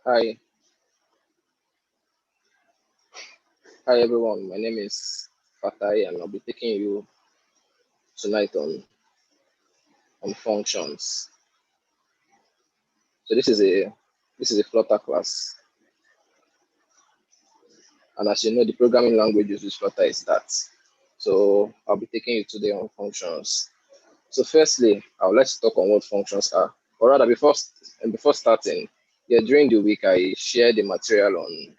Hi, hi everyone. My name is Fatai, and I'll be taking you tonight on functions. So this is a Flutter class, and as you know, the programming language used with Flutter is that. So I'll be taking you today on functions. So firstly, I would like to talk on what functions are, or rather, before starting, yeah, during the week I shared the material on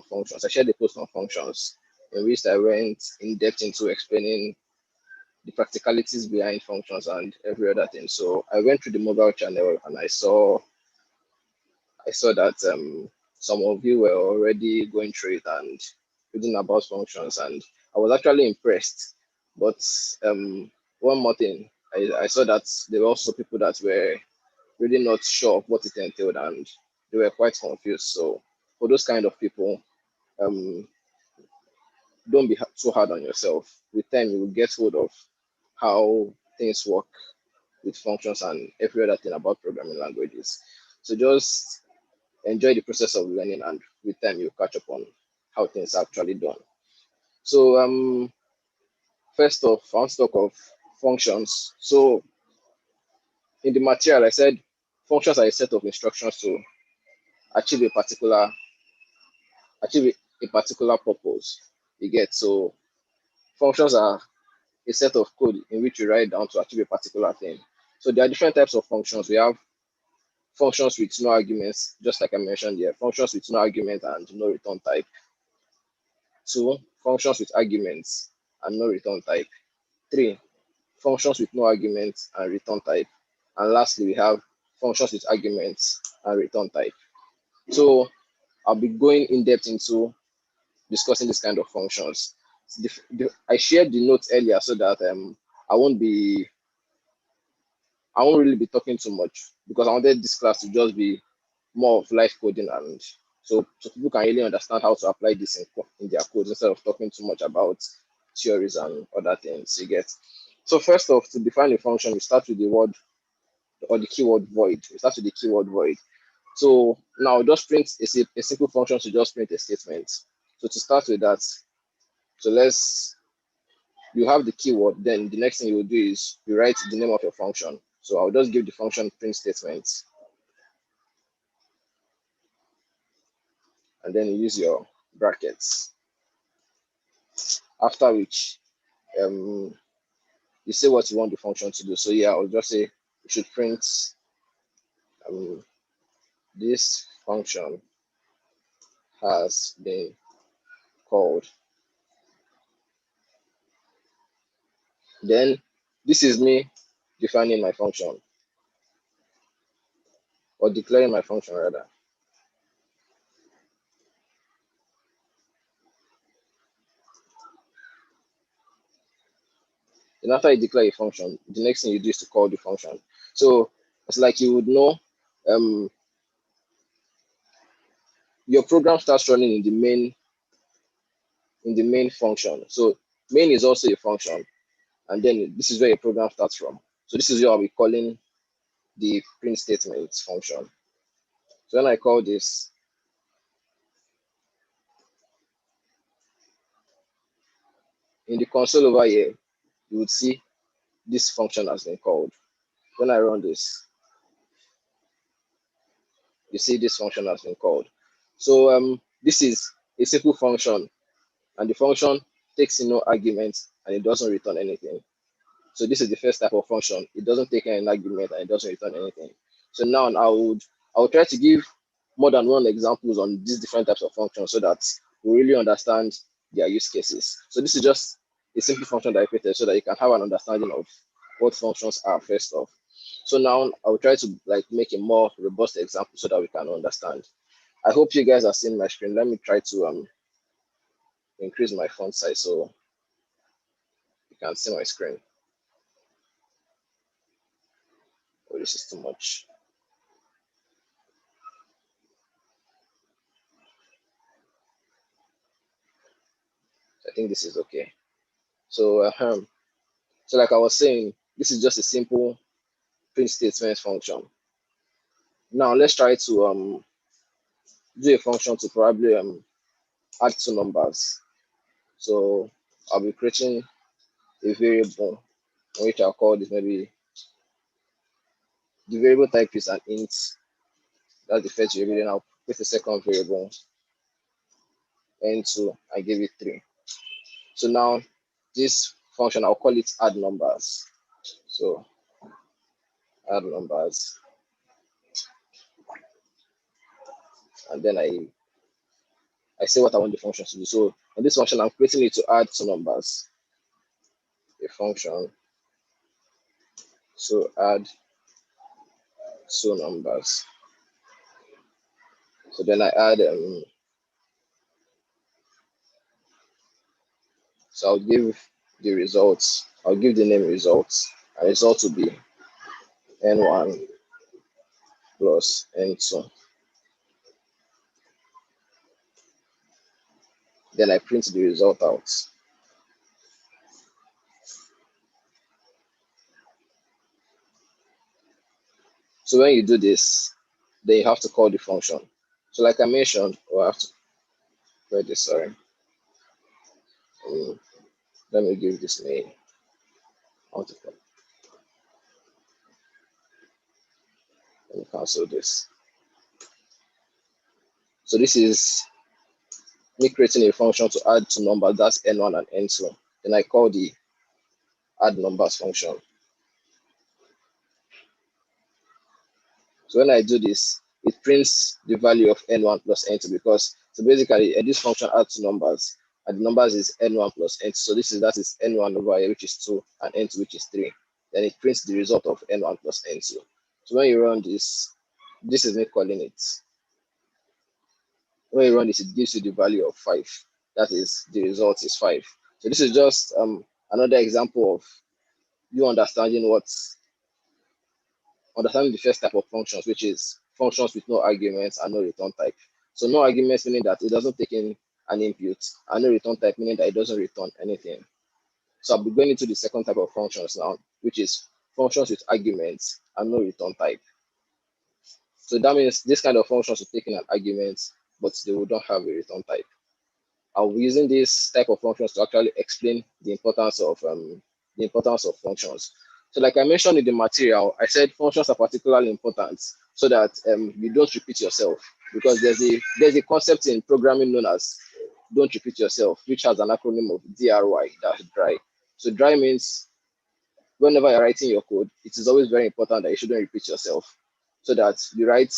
functions. I shared the post on functions in which I went in depth into explaining the practicalities behind functions and every other thing. So I went through the mobile channel and I saw that some of you were already going through it and reading about functions, and I was actually impressed. But one more thing, I saw that there were also people that were really not sure of what it entailed and they were quite confused. So for those kind of people, um, don't be too hard on yourself. With time, you will get hold of how things work with functions and every other thing about programming languages. So just enjoy the process of learning, and with time, you catch up on how things are actually done. So first off, I want to talk of functions. So in the material, I said functions are a set of instructions to achieve achieve a particular purpose. You get so functions are a set of code in which you write down to achieve a particular thing. So there are different types of functions. We have functions with no arguments, just like I mentioned here, functions with no argument and no return type. Two, functions with arguments and no return type. Three, functions with no arguments and return type. And lastly, we have functions with arguments and return type. So I'll be going in depth into discussing this kind of functions. I shared the notes earlier so that I won't be I won't really be talking too much because I wanted this class to just be more of live coding, and so people can really understand how to apply this in their codes instead of talking too much about theories and other things. You get. So first off, to define a function, we start with the word or the keyword void. We start with the keyword void. So now just print a simple function to just print a statement. So to start with that, so you have the keyword, then the next thing you will do is you write the name of your function. So I'll just give the function print statement, and then you use your brackets. After which, um, you say what you want the function to do. So yeah, I'll just say you should print um, this function has been called. Then this is me defining my function or declaring my function rather. Then after you declare a function, the next thing you do is to call the function. So it's like you would know um, your program starts running in the main function. So main is also a function, and then this is where your program starts from. So this is where I'll be calling the print statement function. So when I call this, in the console over here, you would see this function has been called. When I run this, you see this function has been called. So this is a simple function, and the function takes in no argument and it doesn't return anything. So this is the first type of function. It doesn't take any argument and it doesn't return anything. So now I would try to give more than one examples on these different types of functions so that we really understand their use cases. So this is just a simple function that I created so that you can have an understanding of what functions are first off. So now I will try to like make a more robust example so that we can understand. I hope you guys are seeing my screen. Let me try to increase my font size so you can see my screen. Oh, this is too much. I think this is okay. So like I was saying, this is just a simple print statement function. Now let's try to do a function to probably add two numbers. So I'll be creating a variable which I'll call this, maybe the variable type is an int. That's the first variable. Then I'll put the second variable n2 and give it 3. So now this function, I'll call it add numbers. So add numbers, and then I say what I want the function to do. So in this function, I'm creating it to add two numbers. A function so add two numbers. So then I add so I'll give the results. I'll give the name results. And result will be n1 plus n2. Then I print the result out. So when you do this, then you have to call the function. So like I mentioned, I have to write this, sorry. Let me give this name. Let me cancel this. So this is me creating a function to add two numbers, that's n1 and n2. Then I call the add numbers function. So when I do this, it prints the value of n1 plus n2 because so basically this function adds two numbers and the numbers is n1 plus n2. So that is n1 over here, which is 2, and n2, which is 3. Then it prints the result of n1 plus n2. So when you run this, this is me calling it. When you run this, it gives you the value of 5. That is, the result is 5. So this is just another example of you understanding the first type of functions, which is functions with no arguments and no return type. So no arguments meaning that it doesn't take in an input, and no return type meaning that it doesn't return anything. So I'll be going into the second type of functions now, which is functions with arguments and no return type. So that means this kind of functions will take in an argument, but they will not have a return type. I'll be using this type of functions to actually explain the importance of functions. So like I mentioned in the material, I said functions are particularly important so that you don't repeat yourself, because there's a concept in programming known as don't repeat yourself, which has an acronym of DRY, that's dry. So dry means whenever you're writing your code, it is always very important that you shouldn't repeat yourself so that you write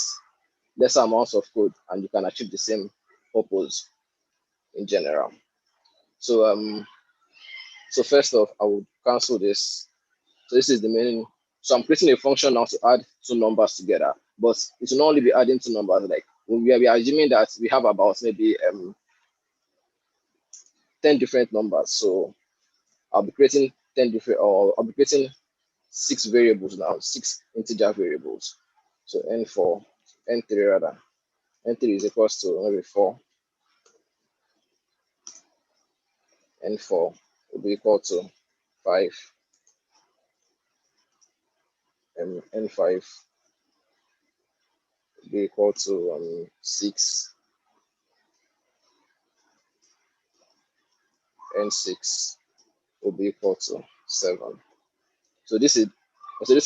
lesser amounts of code and you can achieve the same purpose in general. So first off, I would cancel this. So this is the main. So I'm creating a function now to add two numbers together, but it will not only be adding two numbers. Like we are assuming that we have about maybe 10 different numbers. So I'll be creating 10 different, or I'll be creating 6 variables now, 6 integer variables. So n4, n3 rather, n3 is equals to maybe 4, n4 will be equal to 5, and n5 will be equal to 6, n6 will be equal to 7. So these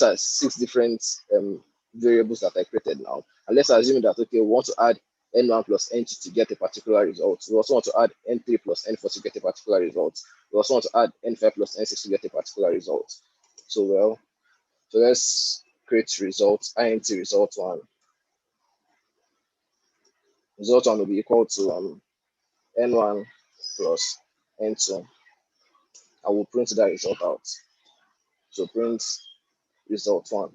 are 6 different variables that I created now. And let's assume that okay, we want to add n1 plus n2 to get a particular result. We also want to add n3 plus n4 to get a particular result. We also want to add n5 plus n6 to get a particular result. So let's create results, int result one. Result one will be equal to n1 plus n2. I will print that result out. So print result one.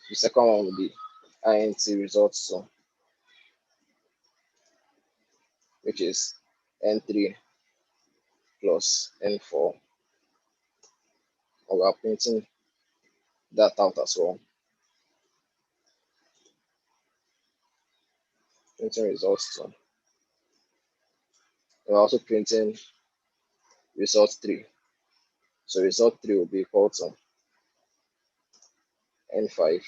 The second one will be int result two, which is n3 plus n4. We are printing that out as well. Printing results two. We're also printing result 3. So result 3 will be equal to n5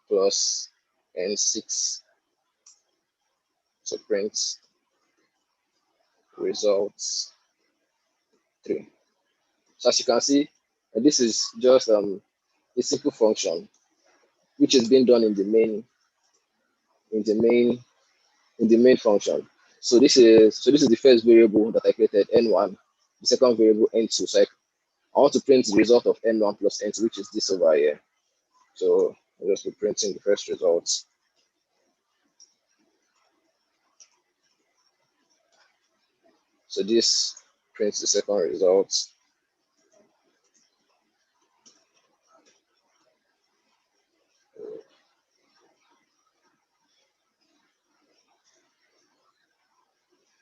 plus n6. So print results 3. So as you can see, this is just a simple function which is being done in the main function. So this is the first variable that I created, n1, the second variable n2. So I want to print the result of n1 plus n2, which is this over here. So I'll just be printing the first results. So this prints the second result.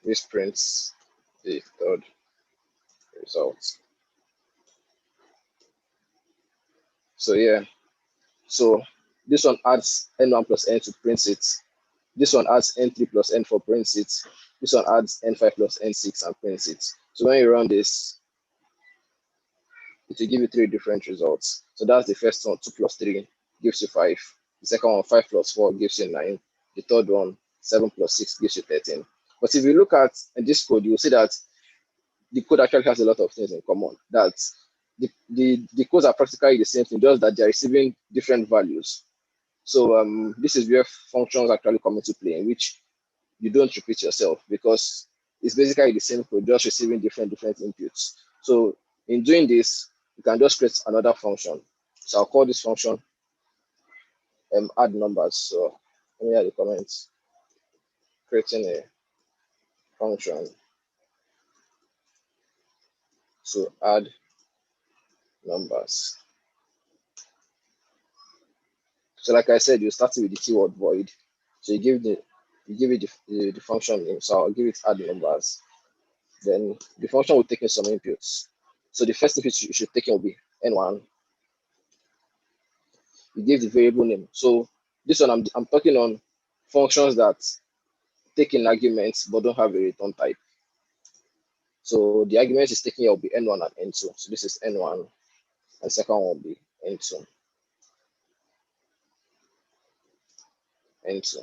This prints the third result. So yeah, so this one adds n1 plus n2 prints it. This one adds n3 plus n4 prints it. This one adds n5 plus n6 and prints it. So when you run this, it will give you 3 different results. So that's the first one, 2 plus 3 gives you 5. The second one, 5 plus 4 gives you 9. The third one, 7 plus 6 gives you 13. But if you look at this code, you will see that the code actually has a lot of things in common. That the codes are practically the same thing, just that they're receiving different values. So this is where functions actually come into play, in which you don't repeat yourself, because it's basically the same code, just receiving different inputs. So in doing this, you can just create another function. So I'll call this function add numbers. So let me add the comments. Creating a function to add numbers. So like I said, you start with the keyword void. So you give it the function name. So I'll give it add numbers. Then the function will take in some inputs. So the first input you should take in will be n1. You give the variable name. So this one I'm talking on functions that take in arguments but don't have a return type. So the arguments is taking here will be n1 and n2. So this is n1, and second one will be n2. n2.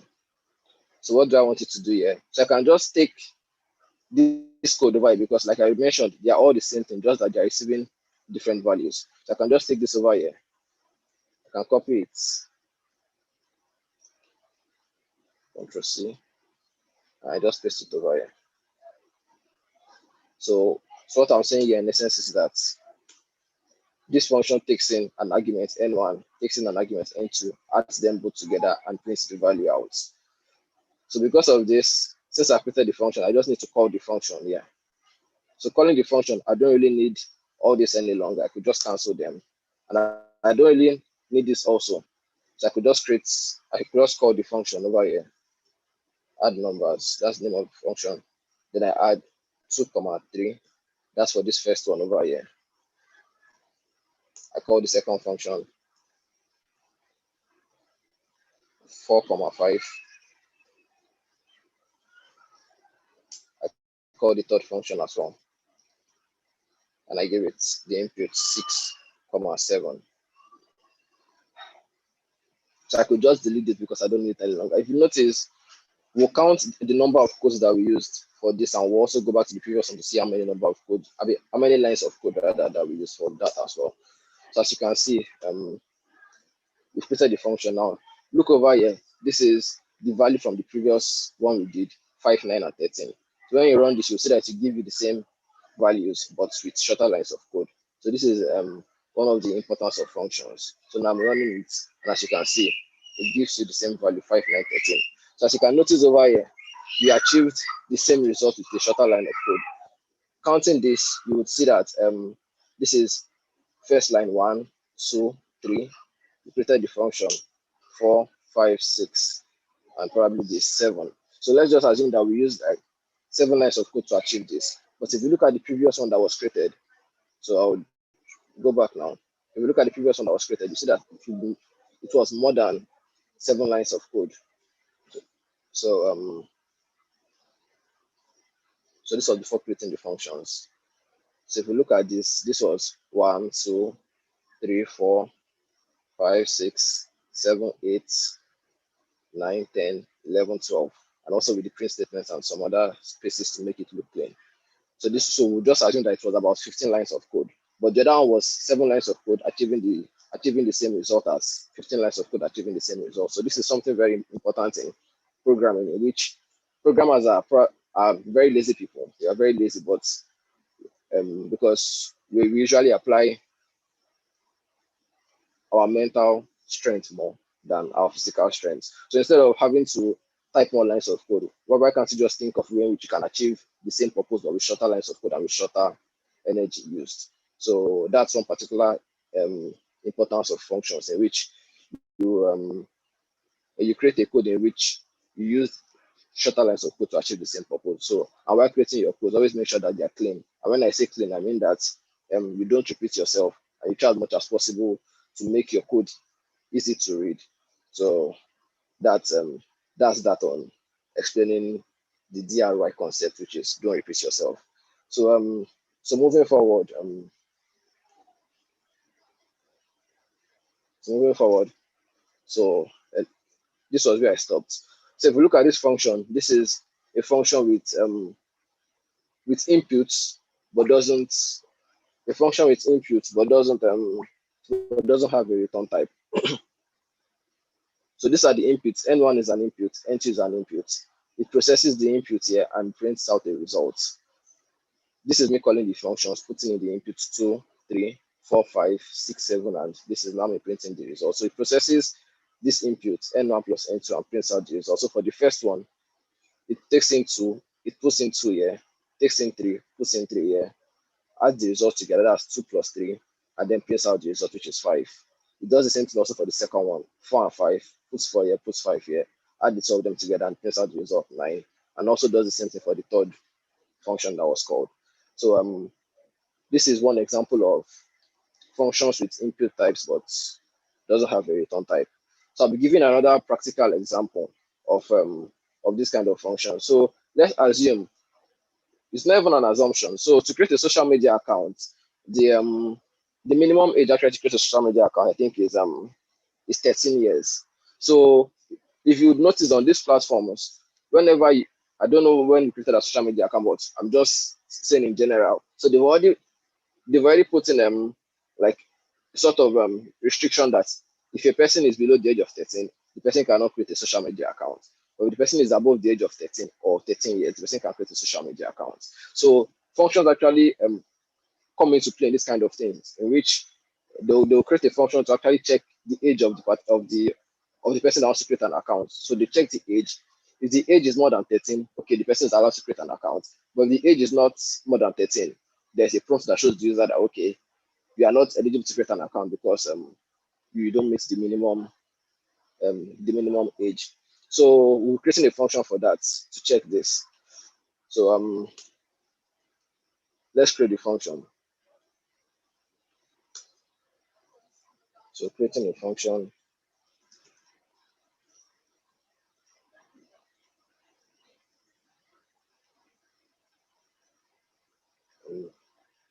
So what do I want it to do here? So I can just take this code over here, because like I mentioned, they are all the same thing, just that they are receiving different values. So I can just take this over here. I can copy it. Ctrl C. And I just paste it over here. So what I'm saying here in essence is that this function takes in an argument n1, takes in an argument n2, adds them both together, and prints the value out. So because of this, since I created the function, I just need to call the function here. So calling the function, I don't really need all this any longer. I could just cancel them. And I don't really need this also. So I could just call the function over here. Add numbers, that's the name of the function. Then I add 2, 3. That's for this first one over here. I call the second function 4, 5. I call the third function as well. And I give it the input 6, 7. So I could just delete it because I don't need it any longer. If you notice, we'll count the number of codes that we used for this, and we'll also go back to the previous one to see how many how many lines of code rather that we used for that as well. So as you can see, we've created the function now. Look over here. This is the value from the previous one we did, 5, 9, and 13. So when you run this, you'll see that it give you the same values, but with shorter lines of code. So this is one of the importance of functions. So now I'm running it, and as you can see, it gives you the same value, 5, 9, 13. So as you can notice over here, we achieved the same result with a shorter line of code. Counting this, you would see that this is first line 1, 2, 3. We created the function 4, 5, 6, and probably this 7. So let's just assume that we used like 7 lines of code to achieve this. But if you look at the previous one that was created, so I'll go back now. If you look at the previous one that was created, you see that it was more than 7 lines of code. So so this was before creating the functions. So if you look at this was 1, 2, 3, 4, 5, 6, 7, 8, 9, 10, 11, 12, and also with the print statements and some other spaces to make it look clean. So we'll just assume that it was about 15 lines of code. But the other one was 7 lines of code achieving the same result as 15 lines of code achieving the same result. So this is something very important in programming, in which programmers are very lazy people. They are very lazy, but because we usually apply our mental strength more than our physical strength. So instead of having to type more lines of code, why can't you just think of a way in which you can achieve the same purpose but with shorter lines of code and with shorter energy used? So that's one particular importance of functions in which you you create a code in which you use shorter lines of code to achieve the same purpose. So, and while creating your code, always make sure that they are clean. And when I say clean, I mean that you don't repeat yourself and you try as much as possible to make your code easy to read. So that's that on explaining the DRY concept, which is don't repeat yourself. So so moving forward, so uh, this was where I stopped. So if we look at this function, this is a function with inputs but doesn't a function with inputs but doesn't have a return type. So these are the inputs. N1 is an input, N2 is an input. It processes the input here and prints out a result. This is me calling the functions, putting in the inputs 2, 3, 4, 5, 6, 7, and this is now me printing the result. So it processes this input, N1 plus N2, and prints out the result. So for the first one, it takes in 2, it puts in 2 here, takes in 3, puts in 3 here, add the result together, that's 2 plus 3, and then prints out the result, which is 5. It does the same thing also for the second one, 4 and 5, puts 4 here, puts 5 here, add the two of them together and prints out the result, 9, and also does the same thing for the third function that was called. So this is one example of functions with input types but doesn't have a return type. So I'll be giving another practical example of this kind of function. So let's assume it's not even an assumption. So to create a social media account, the um the minimum age actually to create a social media account, I think, is 13 years. So if you notice on these platforms, whenever you, I don't know when you created a social media account, but I'm just saying in general. So they've already put in like sort of restriction that if a person is below the age of 13, the person cannot create a social media account. But if the person is above the age of 13 or 13 years, the person can create a social media account. So functions actually come into play in this kind of things, in which they'll create a function to actually check the age of the person that wants to create an account. So they check the age. If the age is more than 13, okay, the person is allowed to create an account. But if the age is not more than 13, there's a prompt that shows the user that okay, you are not eligible to create an account because you don't meet the minimum age. So we're creating a function for that to check this. So let's create the function. So creating a function.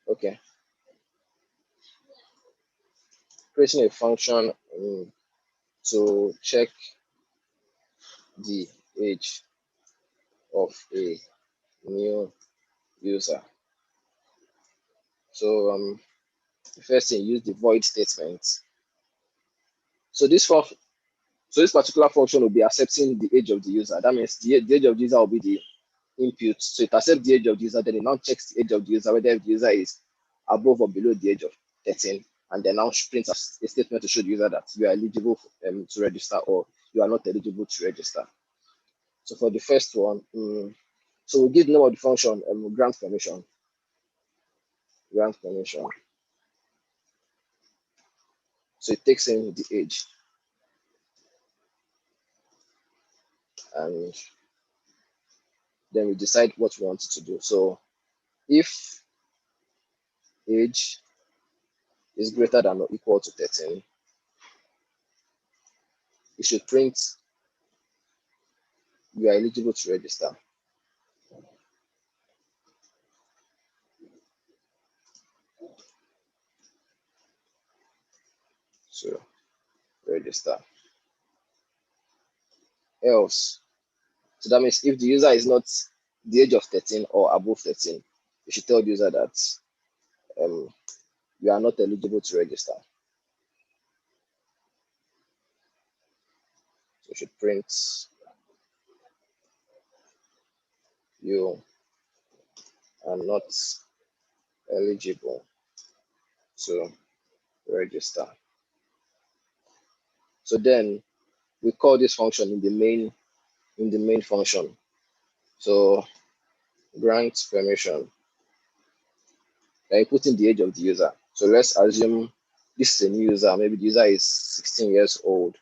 Okay, creating a function to check the age of a new user. So the first thing, use the void statement. So this particular function will be accepting the age of the user. That means the age of the user will be the input. So it accepts the age of the user, then it now checks the age of the user, whether the user is above or below the age of 13, and then now prints a statement to show the user that you are eligible to register or you are not eligible to register. So for the first one, so we'll give the name of the function grant permission. Grant permission. So it takes in the age, and then we decide what we want it to do. So if age is greater than or equal to 13, it should print you are eligible to register. to register. Else, so that means if the user is not the age of 13 or above 13, you should tell the user that you are not eligible to register. So you should print you are not eligible to register. So then we call this function in the main function. So grant permission. Then you put in the age of the user. So let's assume this is a new user. Maybe the user is 16 years old.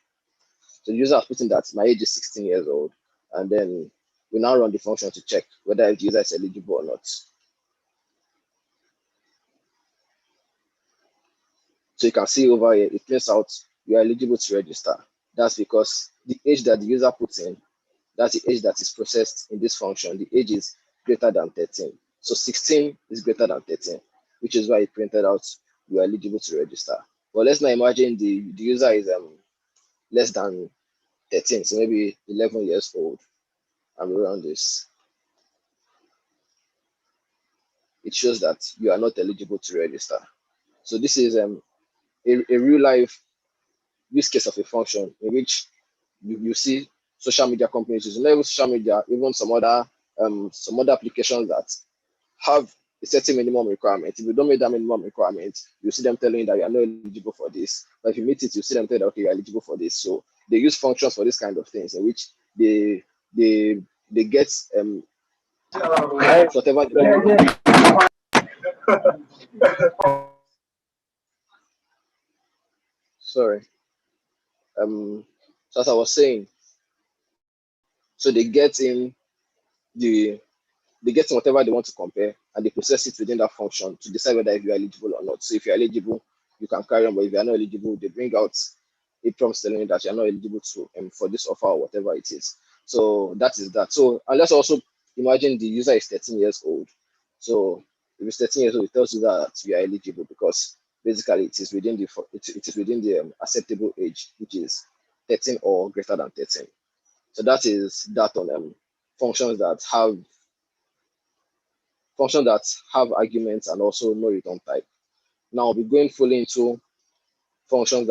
So the user has put in that my age is 16 years old. And then we now run the function to check whether the user is eligible or not. So you can see over here, it turns out you are eligible to register. That's because the age that the user puts in, that's the age that is processed in this function. The age is greater than 13. So 16 is greater than 13, which is why it printed out you are eligible to register. But let's now imagine the user is less than 13, so maybe 11 years old, and we run this. It shows that you are not eligible to register. So this is a real life use case of a function in which you see social media companies using, not even social media, even some other applications that have a certain minimum requirement. If you don't meet that minimum requirement, you see them telling you that you are not eligible for this. But if you meet it, you see them tell you, okay, you're eligible for this. So they use functions for this kind of things in which they get whatever sorry. So as I was saying, so they get in whatever they want to compare and they process it within that function to decide whether if you are eligible or not. So if you're eligible, you can carry on, but if you're not eligible, they bring out a prompt telling you that you're not eligible to for this offer or whatever it is. So that is that. So and let's also imagine the user is 13 years old. So if it's 13 years old, it tells you that you are eligible because basically it is within the acceptable age, which is 13 or greater than 13. So that is that on functions that have arguments and also no return type. Now we'll be going fully into functions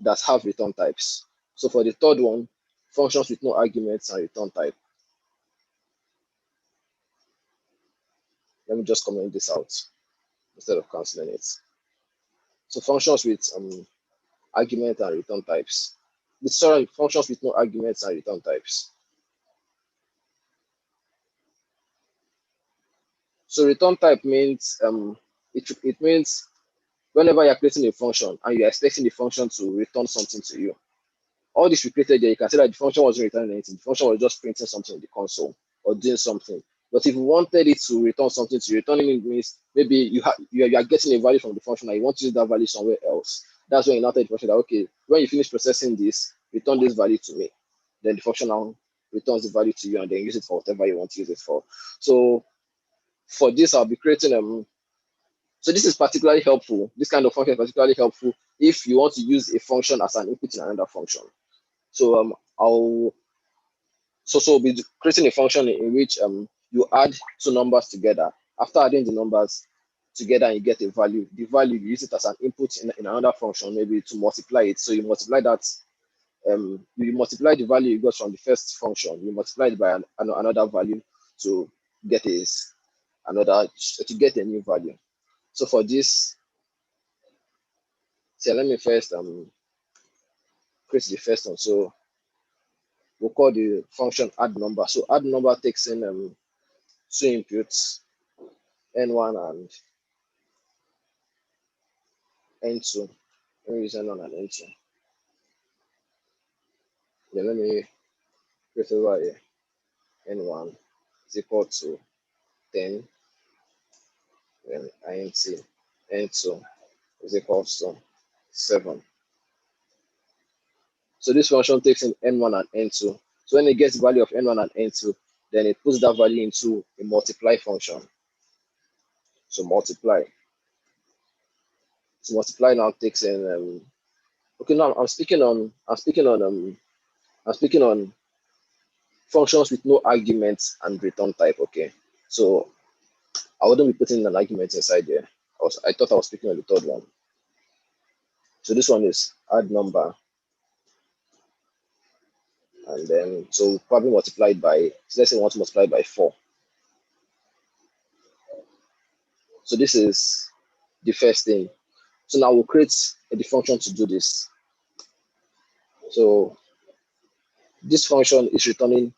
that have return types. So for the third one, functions with no arguments and return type. Let me just comment this out instead of canceling it. So functions with argument and return types. Sorry, functions with no arguments and return types. So return type means it means whenever you're creating a function and you're expecting the function to return something to you. All this we created there, you can see that the function wasn't returning anything. The function was just printing something in the console or doing something. But if you wanted it to return something to you, returning it means maybe you are getting a value from the function and you want to use that value somewhere else. That's when you now tell the function that, okay, when you finish processing this, return this value to me. Then the function now returns the value to you and then use it for whatever you want to use it for. So for this, I'll be creating so this is particularly helpful. This kind of function is particularly helpful if you want to use a function as an input in another function. So we'll be creating a function in which you add two numbers together. After adding the numbers together, you get a value. The value you use it as an input in another function, maybe to multiply it. So you multiply that. You multiply the value you got from the first function. You multiply it by another value to get a new value. So for this, let me first create the first one. So we'll call the function add number. So add number takes in two inputs, n1 and n2. Let me use n1 and n2. Then let me create over here. n1 is equal to 10, then int n2 is equal to 7. So this function takes in n1 and n2. So when it gets the value of n1 and n2, then it puts that value into a multiply function. So multiply. So multiply now takes in okay, now I'm speaking on functions with no arguments and return type. Okay. So I wouldn't be putting an argument inside there. I thought I was speaking on the third one. So this one is add number, and then so probably multiplied by, so let's say we want to multiply by 4. So this is the first thing. So now we'll create the function to do this. So this function is returning,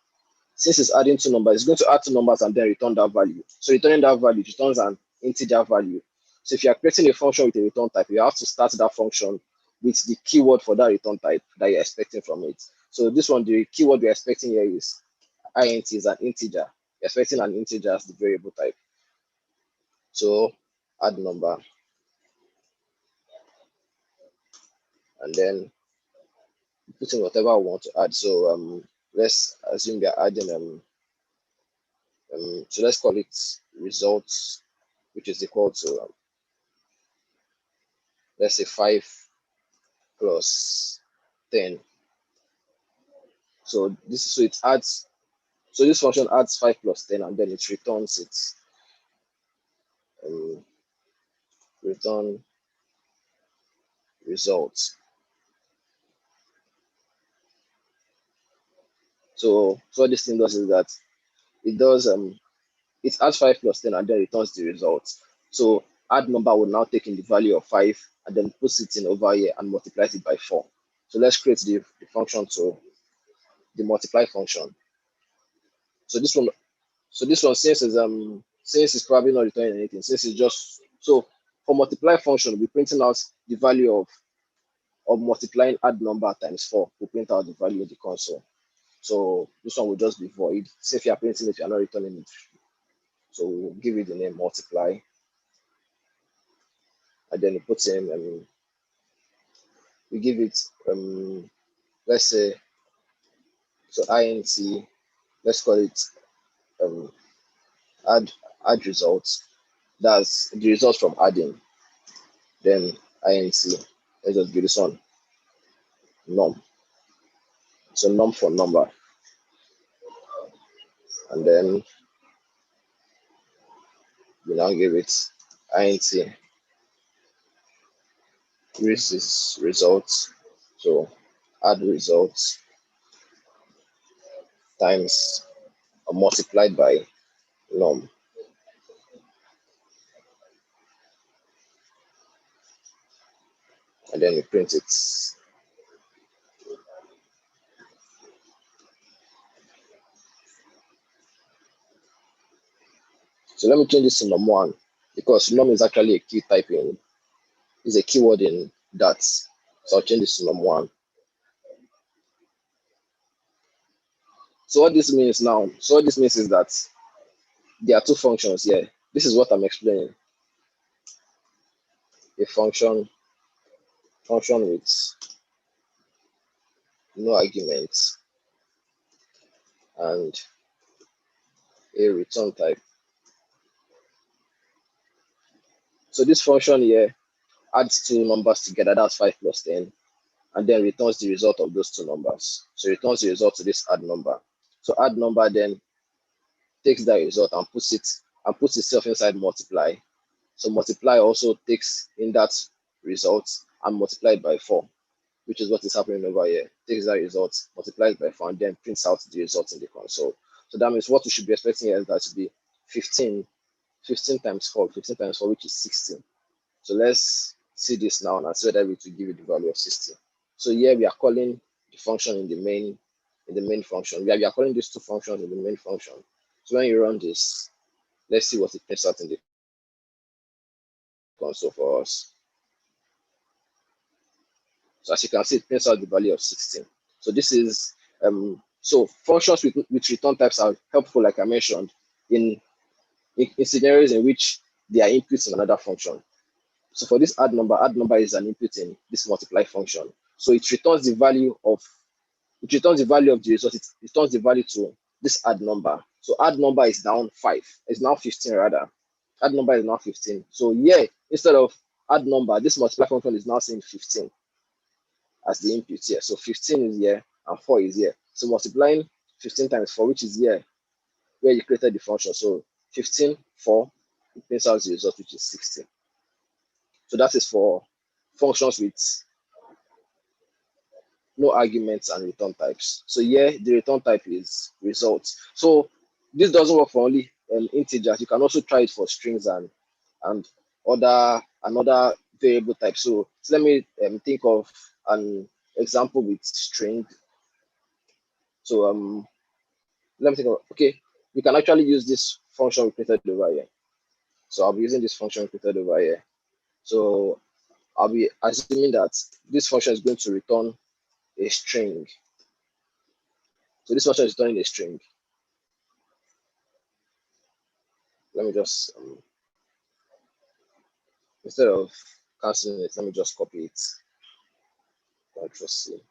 since it's adding two numbers, it's going to add two numbers and then return that value. So returning that value returns an integer value. So if you are creating a function with a return type, you have to start that function with the keyword for that return type that you're expecting from it. So this one, the keyword we're expecting here is int, is an integer. You're expecting an integer as the variable type. So add number, and then put in whatever we want to add. So let's assume we are adding so let's call it results, which is equal to let's say 5 plus 10. So it adds, so this function adds 5 plus 10 and then it returns return results. So what this thing does is that it adds 5 plus 10 and then returns the results. So add number will now take in the value of 5 and then puts it in over here and multiplies it by 4. So let's create the function to the multiply function. So this one, since it's probably not returning anything, since it's just, so for multiply function, we're printing out the value of multiplying add number times 4. We print out the value of the console. So this one will just be void. Say if you are printing it, you are not returning it. So we'll give it the name multiply, and then we put in we give it let's say, so int, let's call it add results. That's the results from adding. Then int, let's just give this one num. So num for number, and then we now give it int results. So add results times multiplied by num, and then we print it. So let me change this to num1 because num is actually a key type is a keyword in that. So I'll change this to num1. So what this means now, is that there are two functions here. This is what I'm explaining. A function with no arguments and a return type. So this function here adds two numbers together, that's 5 plus 10, and then returns the result of those two numbers. So it returns the result to this add number. So add number then takes that result and puts itself inside multiply. So multiply also takes in that result and multiplied by 4, which is what is happening over here. Takes that result, multiplies by 4, and then prints out the result in the console. So that means what we should be expecting here is that to be 15 times 4, which is 16. So let's see this now and see whether we to give it the value of 60. So here we are calling the function in the main function. We are calling these two functions in the main function. So when you run this, let's see what it prints out in the console for us. So as you can see, it prints out the value of 16. So this is so functions with return types are helpful, like I mentioned, in scenarios in which they are inputs in another function. So for this add number is an input in this multiply function. So it returns the value of the result. It returns the value to this add number. So add number is down 5. It's now 15 rather. Add number is now 15. So yeah, instead of add number, this multiply function is now saying 15 as the input here. So 15 is here and 4 is here. So multiplying 15 times 4, which is here, where you created the function. So 15, 4, it prints out the result, which is 16. So that is for functions with no arguments and return types. So here, the return type is results. So this doesn't work for only integers. You can also try it for strings and another variable type. So let me think of an example with string. So let me think of, okay, we can actually use this function we created over here. So I'll be using this function we created over here. So I'll be assuming that this function is going to return a string. So this function is returning a string. Let me just instead of canceling it, let me just copy it. Control C.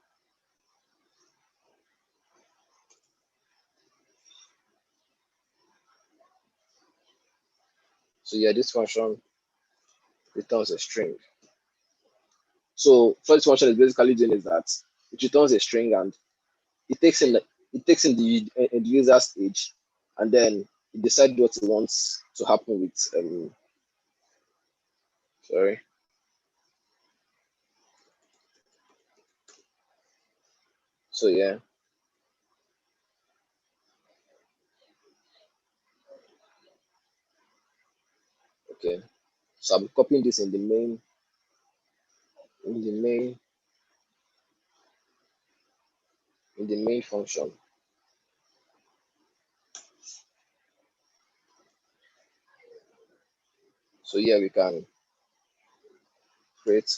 So yeah, this function returns a string. So what this function is basically doing is that it returns a string and it takes in the user's age, and then it decides what it wants to happen with sorry. So yeah. Okay. So I'm copying this in the main in the main in the main function. So here we can create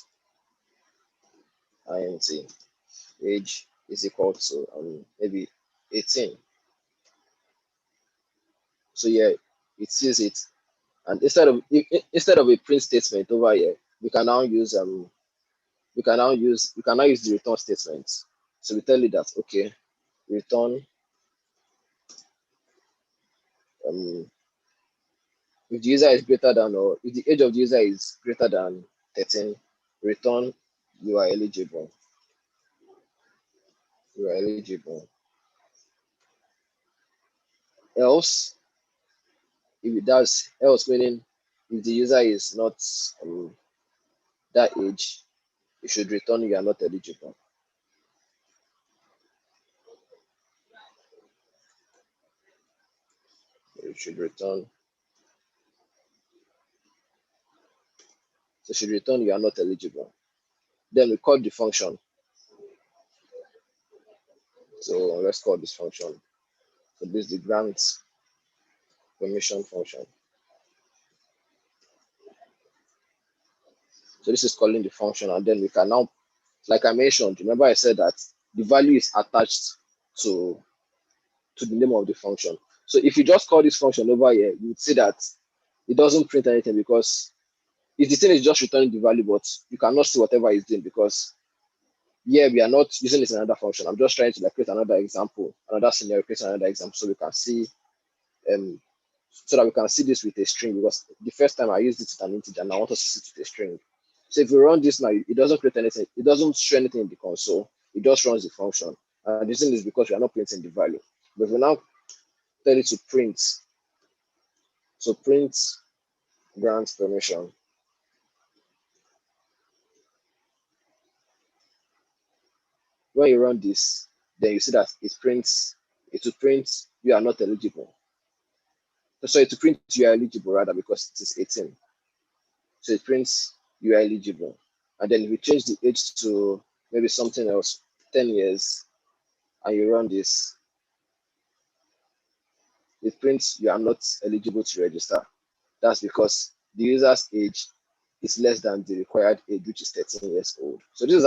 int age is equal to maybe 18. So yeah, it sees it, and instead of a print statement over here, we can now use the return statement. So we tell it that okay, return if the user is greater than, or if the age of the user is greater than 13, return you are eligible. You are eligible. Else, if it does, else meaning if the user is not that age, you should return you are not eligible. You should return. So should return you are not eligible. Then we call the function. So let's call this function. So this is the grant permission function. So this is calling the function, and then we can now, like I mentioned, remember I said that the value is attached to the name of the function. So if you just call this function over here, you would see that it doesn't print anything because if the thing is just returning the value, but you cannot see whatever it's doing because yeah, we are not using this in another function. I'm just trying to like create another example, another scenario, create another example so we can see so that we can see this with a string, because the first time I used it with an integer and I want us to see it with a string. So if we run this now, it doesn't create anything, it doesn't show anything in the console, it just runs the function. And the reason is because we are not printing the value. But if we now tell it to print, so print grant permission, when you run this, then you see that it will print you are not eligible. So it will print you are eligible rather, because it is 18. So it prints you are eligible. And then if you change the age to maybe something else, 10 years, and you run this, it prints you are not eligible to register. That's because the user's age is less than the required age, which is 13 years old. So this is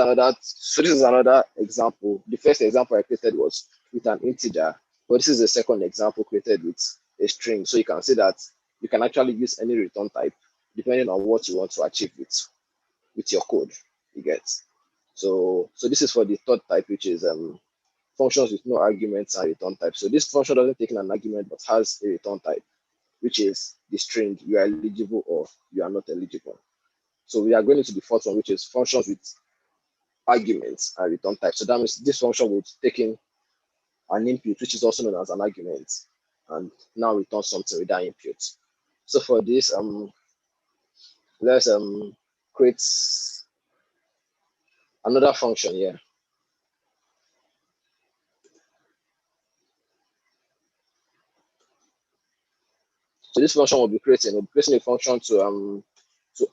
another example. The first example I created was with an integer, but this is the second example created with a string. So you can see that you can actually use any return type depending on what you want to achieve with your code. You get. So this is for the third type, which is functions with no arguments and return type. So this function doesn't take in an argument but has a return type, which is the string you are eligible or you are not eligible. So we are going into the fourth one, which is functions with arguments and return type. So that means this function will take in an input, which is also known as an argument, and now return something with that input. So for this, let's create another function here. So this function will be creating a function to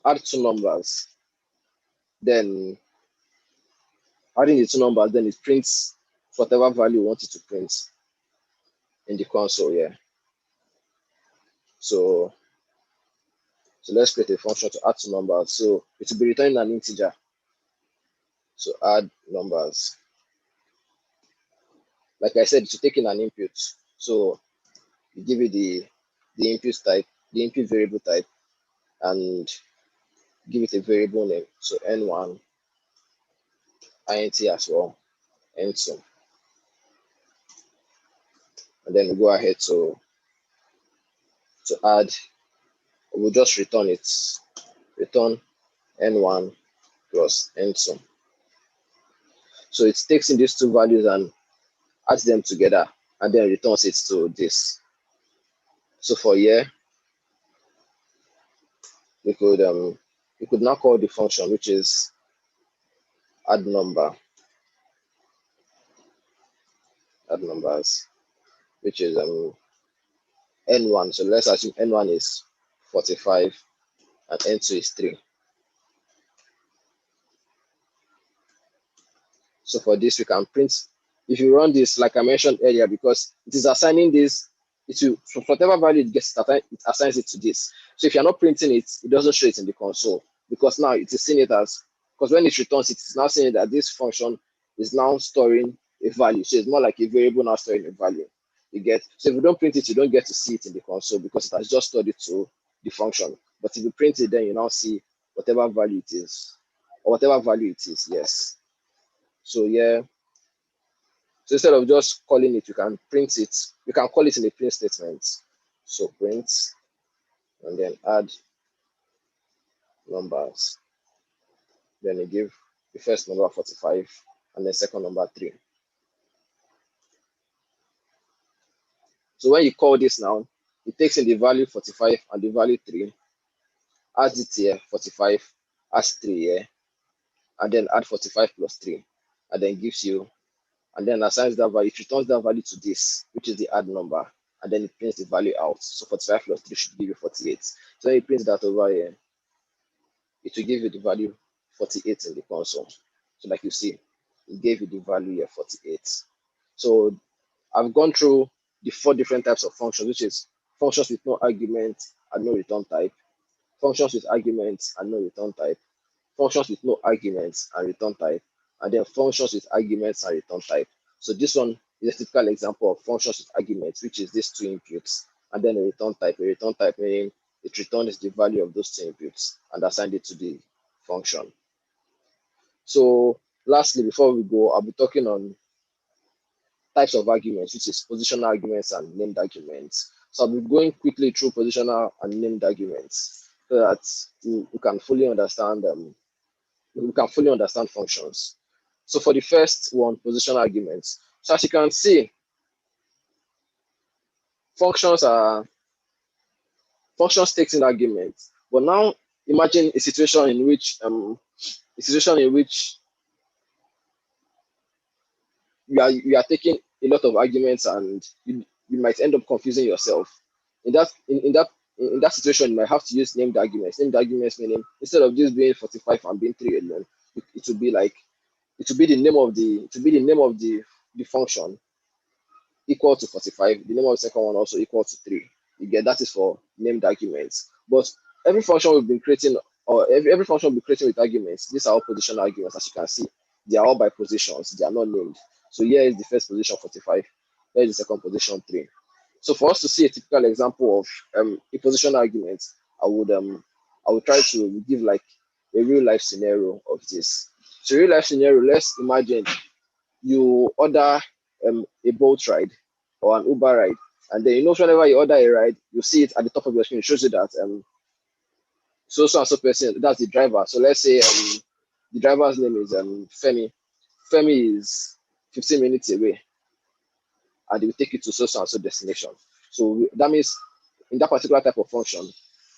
add two numbers. Then adding the two numbers, then it prints whatever value you want it to print in the console here. So let's create a function to add two numbers. So it will be returning an integer. So add numbers. Like I said, to take in an input. So you give it the input type, the input variable type, and give it a variable name. So n1 int as well, n2, and then we go ahead to add. We'll just return it. Return n1 plus n2. So it takes in these two values and adds them together, and then returns it to this. So for here, we could now call the function, which is add numbers, which is n1. So let's assume n1 is 45 and n2 is 3. So for this, we can print. If you run this, like I mentioned earlier, because it is assigning this, so whatever value it gets, it assigns it to this. So if you're not printing it, it doesn't show it in the console, because now it is seeing it as, because when it returns, it is now saying that this function is now storing a value. So it's more like a variable now storing a value. You get. So if you don't print it, you don't get to see it in the console because it has just stored it to the function. But if you print it, then you now see whatever value it is, or whatever value it is. Yes. So yeah. So instead of just calling it, you can print it. You can call it in a print statement. So print and then add numbers. Then you give the first number 45 and the second number 3. So when you call this now, it takes in the value 45 and the value 3, adds it here, 45, adds 3 here, and then add 45 plus 3, and then gives you, and then assigns that value. It returns that value to this, which is the add number, and then it prints the value out. So 45 plus 3 should give you 48. So when you print that over here, it will give you the value 48 in the console. So like you see, it gave you the value here 48. So I've gone through the 4 different types of functions, which is functions with no argument and no return type, functions with arguments and no return type, functions with no arguments and return type, and then functions with arguments and return type. So this one is a typical example of functions with arguments, which is these 2 inputs, and then a return type. A return type meaning it returns the value of those 2 inputs and assigns it to the function. So lastly, before we go, I'll be talking on types of arguments, which is positional arguments and named arguments. So I'll be going quickly through positional and named arguments so that we can fully understand functions. So for the first one, positional arguments. So as you can see, functions takes in arguments. But now imagine a situation in which you are taking a lot of arguments and you might end up confusing yourself. In that situation, you might have to use named arguments. Named arguments meaning instead of just being 45 and being 3 alone, it would be like it would be the name of the function equal to 45. The name of the second one also equal to 3. You get that is for named arguments. But every function we've been creating, or every function we'll be creating with arguments, these are all positional arguments. As you can see, they are all by positions. They are not named. So here is the first position 45. Here is the second position 3. So for us to see a typical example of a positional argument, I would try to give like a real life scenario of this. So real life scenario, let's imagine you order a boat ride or an Uber ride, and then whenever you order a ride, you see it at the top of your screen. It shows you that so so and so person, that's the driver. So let's say the driver's name is Femi. Femi is 15 minutes away, and they will take you to so so and so destination. So that means in that particular type of function,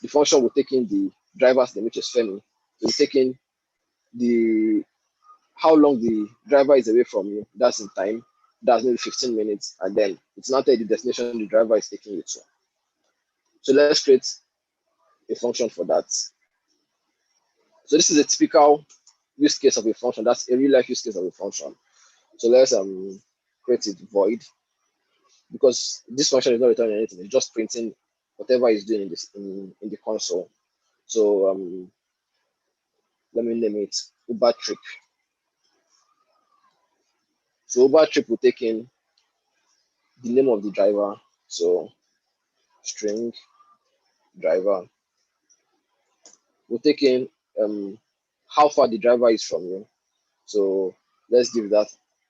the function will take in the driver's name, which is Femi. It will take in the how long the driver is away from you. That's in time. That's maybe 15 minutes, and then it's not the destination the driver is taking you to. So let's create a function for that. So this is a typical use case of a function. That's a real life use case of a function. So let's create it void, because this function is not returning anything. It's just printing whatever it's doing in this in the console. So let me name it Uber trip. So Uber trip will take in the name of the driver. So string driver. We'll take in how far the driver is from you. So let's give that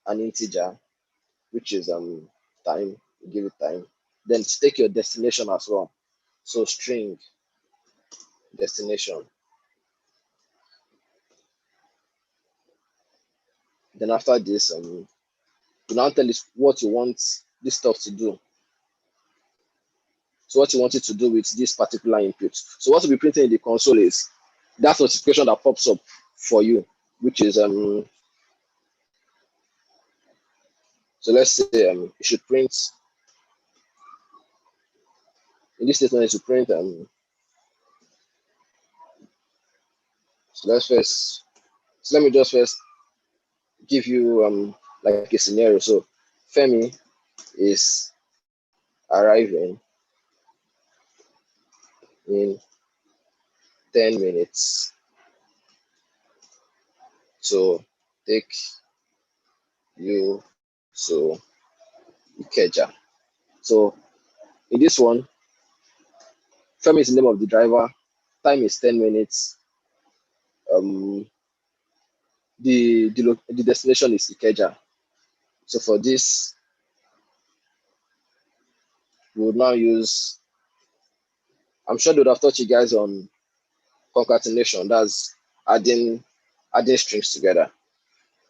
an integer, which is time. We'll give it time. Then take your destination as well. So string destination. Then after this, you now tell it what you want this stuff to do. So what you want it to do with this particular input. So what will be printed in the console is that notification that pops up for you, which is so let's say it should print in this statement, it should print so let's first so let me just first give you like a scenario. So Femi is arriving in 10 minutes. So take you to Ikeja. So in this one, Femi is the name of the driver. Time is 10 minutes. The destination is Ikeja. So for this, we would now use. I'm sure they would have taught you guys on concatenation. That's adding strings together.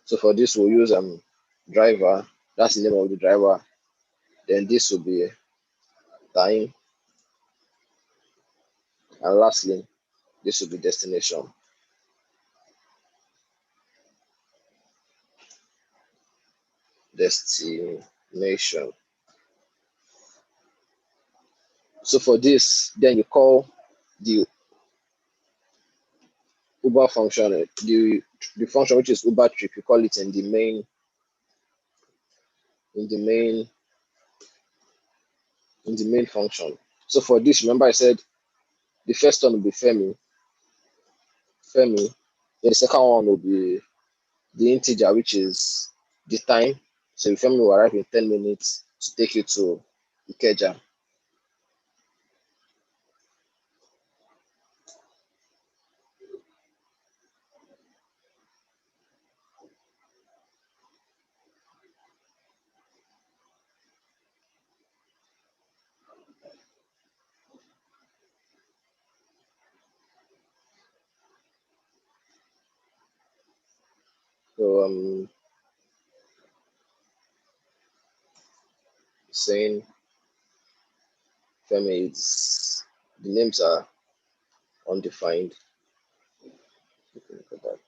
So for this, we'll use driver. That's the name of the driver. Then this will be time, and lastly, this will be destination. Destination. So for this, then you call the Uber function, the function which is Uber trip. You call it in the main in the main in the main function. So for this, remember I said the first one will be Femi. Femi. Then the second one will be the integer, which is the time. So Femi will arrive in 10 minutes to take you to Ikeja. So saying Femi is the names are undefined. Look at that.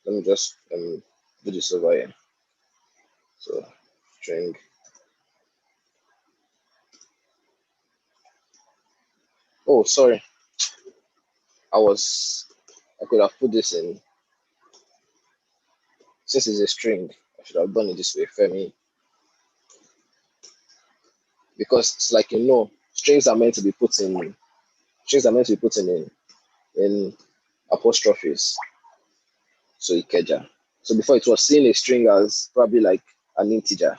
Let me just do this over here. So string. Oh, sorry. I could have put this in since it's a string. I should have done it this way, Femi, because it's like strings are meant to be put in in apostrophes. So Ikeja. So before it was seeing a string as probably like an integer.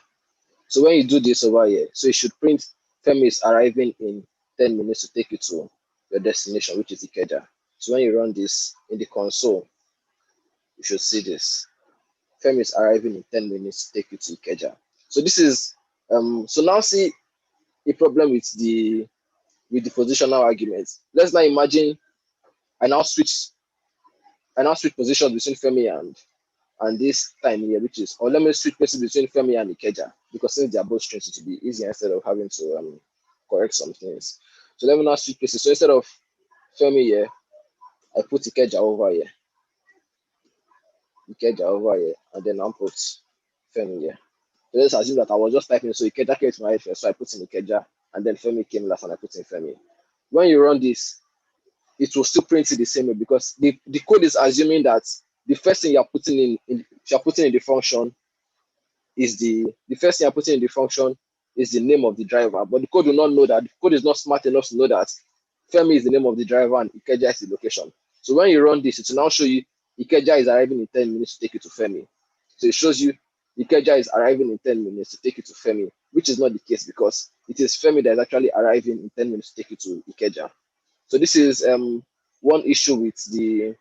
So when you do this over here, so it should print Femi is arriving in 10 minutes to take you to your destination, which is Ikeja. So when you run this in the console, you should see this. Femi is arriving in 10 minutes to take you to Ikeja. So this is so now see a problem with the positional arguments. Let's now imagine I now switch positions between Femi and this time here, which is, or let me switch places between Femi and Ikeja, because since they are both strings, it will be easier instead of having to correct some things. So let me now switch places. So instead of Femi here, I put Ikeja over here, and then I'll put Femi here. So let's assume that I was just typing, so Ikeja came to my head first, so I put in Ikeja, and then Femi came last, and I put in Femi. When you run this, it will still print it the same way, because the code is assuming that the first thing you're putting in the function is the first thing you're putting in the function is the name of the driver. But the code will not know that. The code is not smart enough to know that Femi is the name of the driver and Ikeja is the location. So when you run this, it will now show you Ikeja is arriving in 10 minutes to take you to Femi. So it shows you Ikeja is arriving in 10 minutes to take you to Femi, which is not the case, because it is Femi that is actually arriving in 10 minutes to take you to Ikeja. So this is one issue with the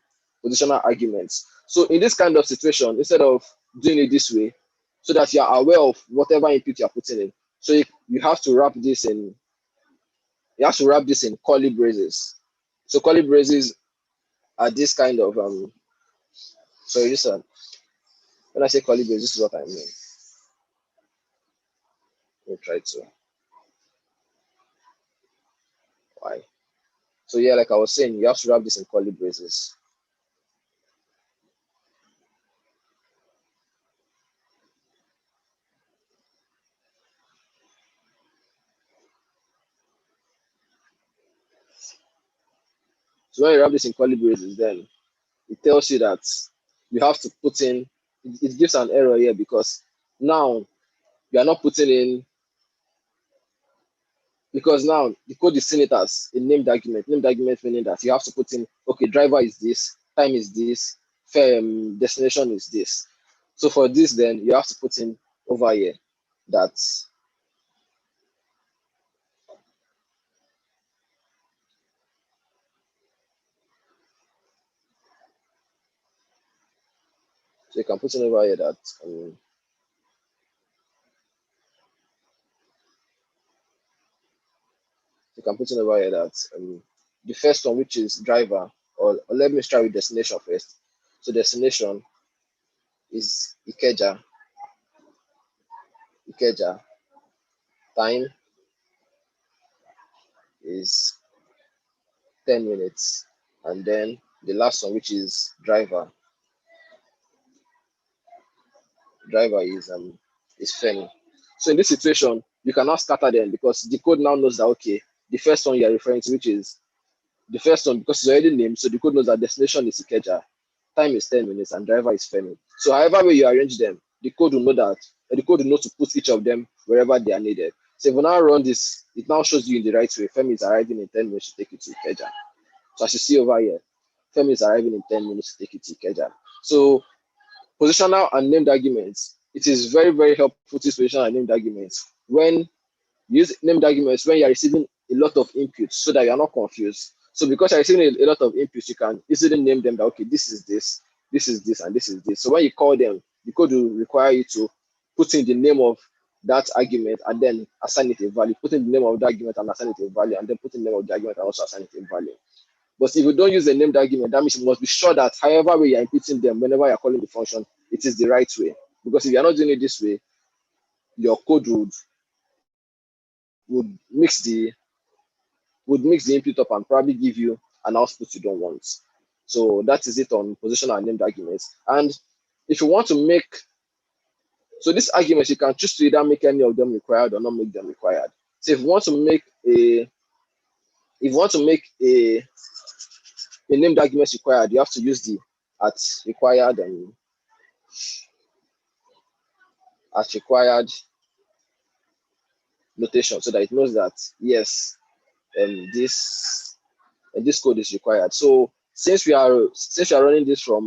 positional arguments. So in this kind of situation, instead of doing it this way, so that you are aware of whatever input you are putting in, so you have to wrap this in. You have to wrap this in curly braces. So curly braces are this kind of Sorry, this when I say curly braces, this is what I mean. Let me try to. Why? So yeah, like I was saying, you have to wrap this in curly braces. So when you wrap this in curly braces, then it tells you that you have to put in. It gives an error here, because now you are not putting in, because now the code is seeing it as a named argument. Named argument meaning that you have to put in, okay, driver is this, time is this, destination is this. So for this, then you have to put in over here that. So you can put in over here that the first one, which is driver, or let me start with destination first. So destination is Ikeja, time is 10 minutes, and then the last one, which is driver is Femi. So in this situation, you cannot scatter them, because the code now knows that, okay, the first one you are referring to, which is the first one, because it's already named, so the code knows that destination is Ikeja, time is 10 minutes, and driver is Femi. So however way you arrange them, the code will know that, the code will know to put each of them wherever they are needed. So if we now run this, it now shows you in the right way. Femi is arriving in 10 minutes to take you to Ikeja. So as you see over here, Femi is arriving in 10 minutes to take you to Ikeja. So positional and named arguments, it is very, very helpful to use positional and named arguments when use named arguments when you're receiving a lot of inputs, so that you're not confused. So because you're receiving a lot of inputs, you can easily name them that, okay, this is this, and this is this. So when you call them, the code will require you to put in the name of that argument and then assign it a value. Put in the name of the argument and assign it a value, and then put in the name of the argument and also assign it a value. But if you don't use the named argument, that means you must be sure that however way you're inputting them, whenever you're calling the function, it is the right way. Because if you're not doing it this way, your code would mix the input up and probably give you an output you don't want. So that is it on positional and named arguments. And if you want to make, so these arguments, you can choose to either make any of them required or not make them required. So if you want to make a named argument required, you have to use the at required notation, so that it knows that yes, this code is required. So since we are running this from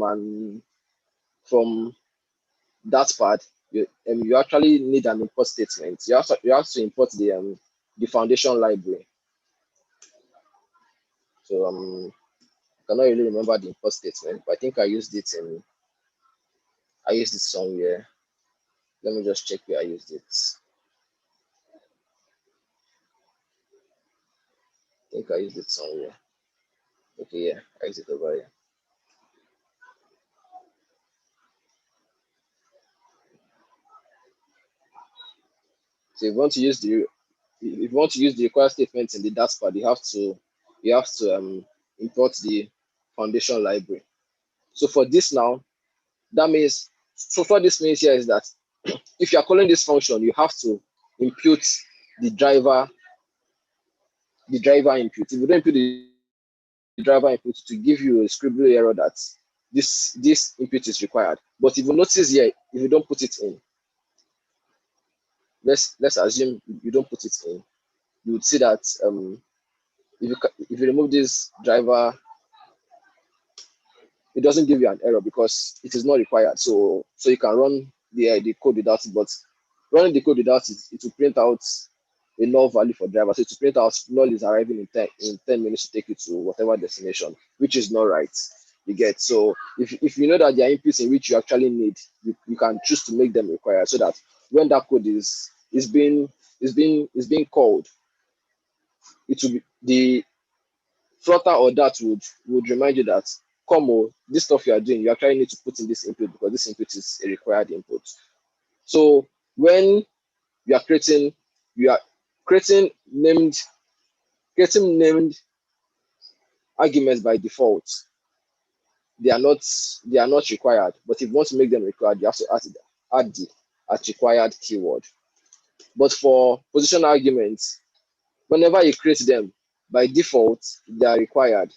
that part, you actually need an import statement. You have to import the foundation library. So I cannot really remember the import statement, but I think I used it somewhere. Let me just check where I used it. I think I used it somewhere. Okay, yeah, I used it over here. So if you want to use the required statements in the data part, you have to import the foundation library. So for this now, that means so what this means here is that if you are calling this function, you have to impute the driver input. If you don't input the driver input, to give you a scribbly error that this input is required. But if you notice here, if you don't put it in, let's assume you don't put it in, you would see that if you remove this driver, it doesn't give you an error because it is not required. So you can run the code without it, but running the code without it, it will print out a null value for driver. So to print out null is arriving in 10 minutes to take you to whatever destination, which is not right. You get. So if you know that there are inputs in which you actually need, you can choose to make them required so that when that code is being called, it will be the Flutter or that would remind you that come this stuff you are doing, you actually need to put in this input because this input is a required input. So when you are creating named arguments by default, they are not required. But if you want to make them required, you have to add the as required keyword. But for position arguments, whenever you create them, by default they are required.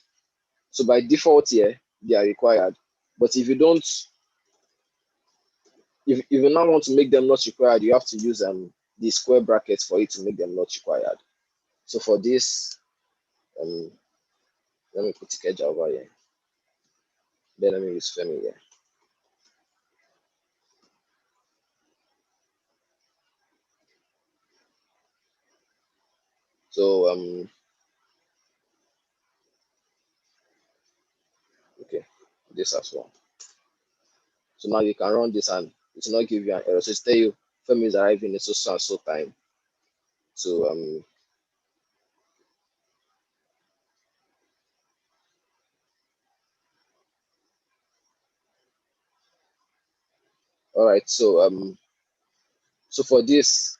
So by default here, they are required. But if you don't, if you now want to make them not required, you have to use the square brackets for it to make them not required. So for this, um, let me put Ikeja over here. Then let me use Femi here. So okay, this as well. So now you can run this and it will not give you an error. So it's tell you Femi is arriving in so and so time. So all right. So for this,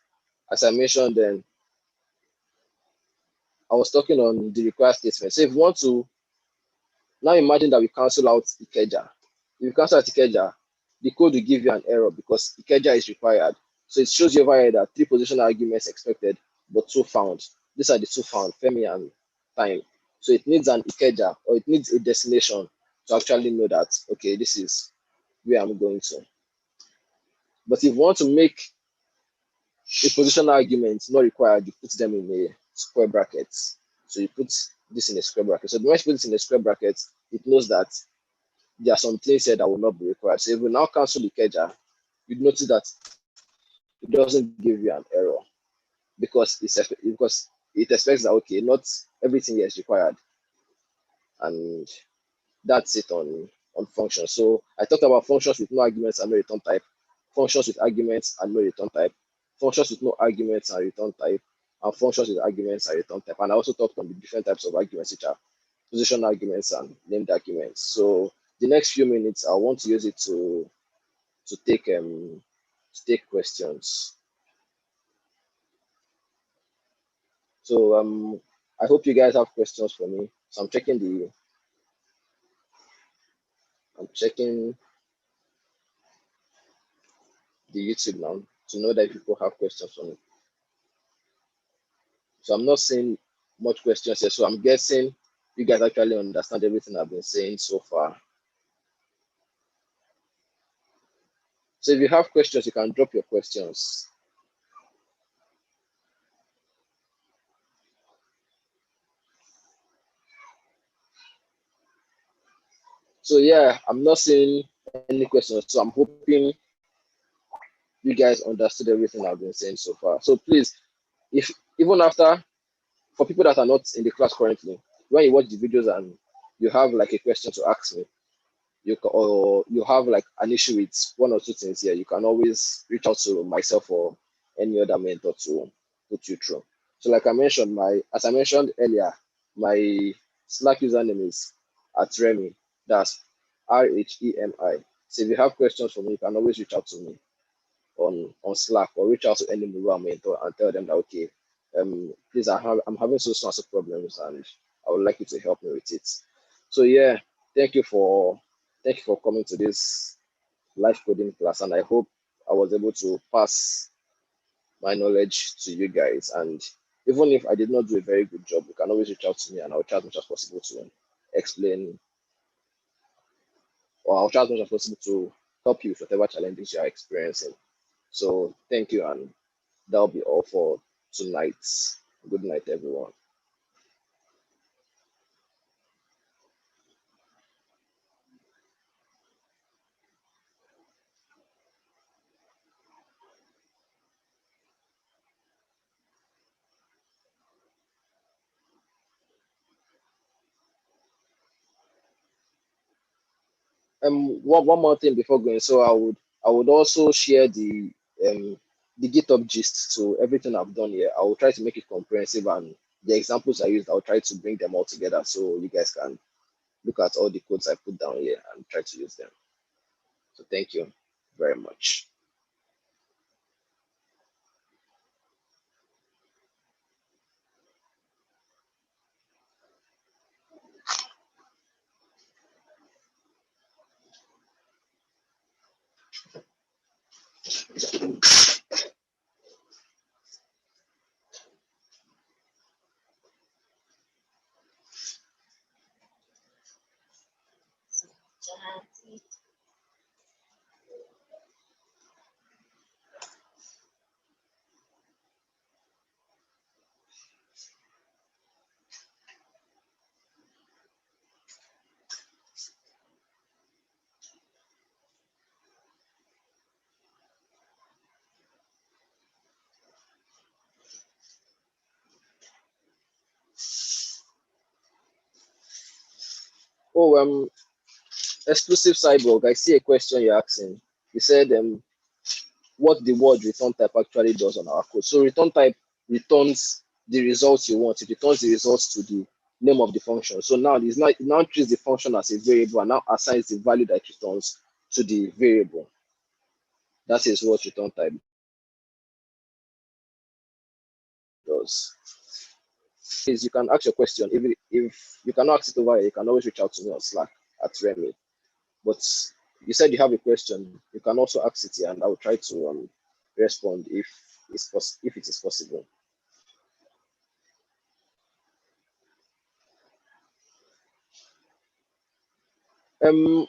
as I mentioned, then I was talking on the required statement. So if you want to now imagine that we cancel out Ikeja. If you cancel out Ikeja, the code will give you an error because Ikeja is required. So it shows you over here that 3 positional arguments expected, but 2 found. These are the 2 found, Femi and time. So it needs an Ikeja or it needs a destination to actually know that, okay, this is where I'm going to. But if you want to make a positional argument not required, you put them in a square bracket. So you put this in a square bracket. So when you put this in a square bracket, it knows that there are some things here that will not be required. So if we now cancel the Ikeja, you'd notice that it doesn't give you an error because it expects that okay, not everything here is required, and that's it on functions. So I talked about functions with no arguments and no return type, functions with arguments and no return type, functions with no arguments and return type, and functions with arguments and return type. And I also talked on the different types of arguments, which are position arguments and named arguments. So the next few minutes, I want to use it to take questions. So I hope you guys have questions for me. So I'm checking the YouTube now to know that if people have questions for me. So I'm not seeing much questions here. So I'm guessing you guys actually understand everything I've been saying so far. So if you have questions, you can drop your questions. So yeah, I'm not seeing any questions. So I'm hoping you guys understood everything I've been saying so far. So please, if even after, for people that are not in the class currently, when you watch the videos and you have like a question to ask me, or you have like an issue with one or two things here, you can always reach out to myself or any other mentor to put you through. So like I mentioned, my as I mentioned earlier, my Slack username is at Remy. That's Rhemi. So if you have questions for me, you can always reach out to me on Slack or reach out to any Mura mentor and tell them that okay, please I'm having so and so problems and I would like you to help me with it. So yeah, thank you for thank you for coming to this live coding class, and I hope I was able to pass my knowledge to you guys. And even if I did not do a very good job, you can always reach out to me and I'll try as much as possible to explain, or I'll try as much as possible to help you with whatever challenges you are experiencing. So thank you, and that'll be all for tonight. Good night, everyone. One more thing before going. So I would also share um the GitHub gist. So everything I've done here, I will try to make it comprehensive, and the examples I used, I'll try to bring them all together so you guys can look at all the codes I put down here and try to use them. So thank you very much. Oh, exclusive cyborg. I see a question you're asking. You said what the word return type actually does on our code. So return type returns the results you want. It returns the results to the name of the function. So now it now treats the function as a variable and now assigns the value that it returns to the variable. That is what return type does. Please, you can ask your question. If you cannot ask it over here, you can always reach out to me on Slack at Remy. But you said you have a question. You can also ask it here, and I will try to respond if it is possible. Um,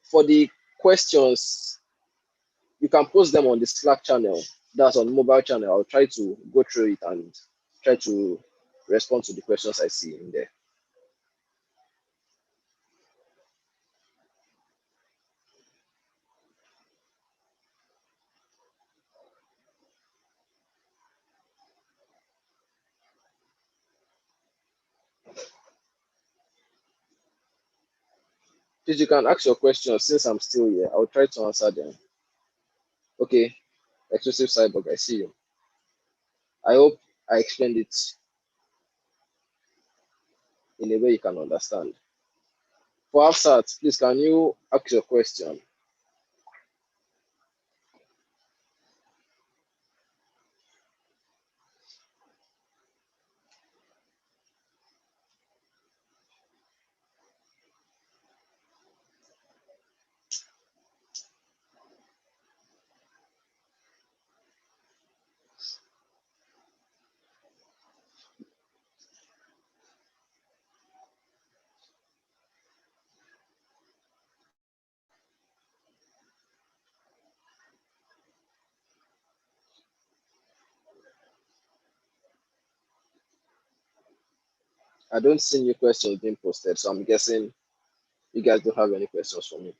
for the questions, you can post them on the Slack channel. That's on the mobile channel. I'll try to go through it and try to respond to the questions I see in there. Please, you can ask your questions since I'm still here. I'll try to answer them. Okay, exclusive cyborg, I see you. I hope I explained it in a way you can understand. For Afsat, please can you ask your question? I don't see new questions being posted, so I'm guessing you guys don't have any questions for me.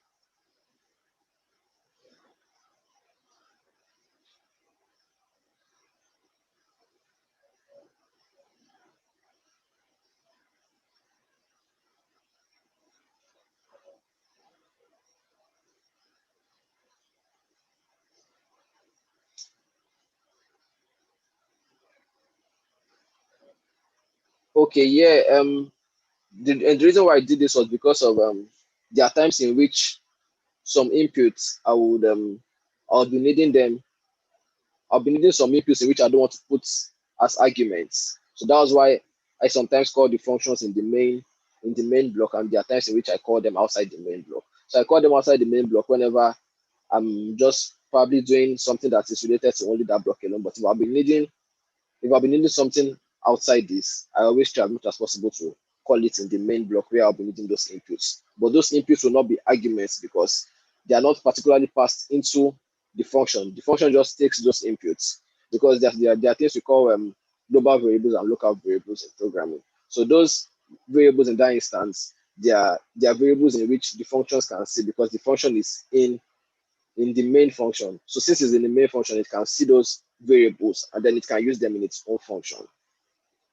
Okay, yeah. The reason why I did this was because of there are times in which some inputs I would be needing them. I'll be needing some inputs in which I don't want to put as arguments. So that was why I sometimes call the functions in the main block, and there are times in which I call them outside the main block. So I call them outside the main block whenever I'm just probably doing something that is related to only that block alone. But if I've been needing something outside this, I always try as much as possible to call it in the main block where I'll be needing those inputs. But those inputs will not be arguments because they are not particularly passed into the function. The function just takes those inputs because there are things we call global variables and local variables in programming. So those variables in that instance, they are variables in which the functions can see because the function is in the main function. So since it's in the main function, it can see those variables and then it can use them in its own function.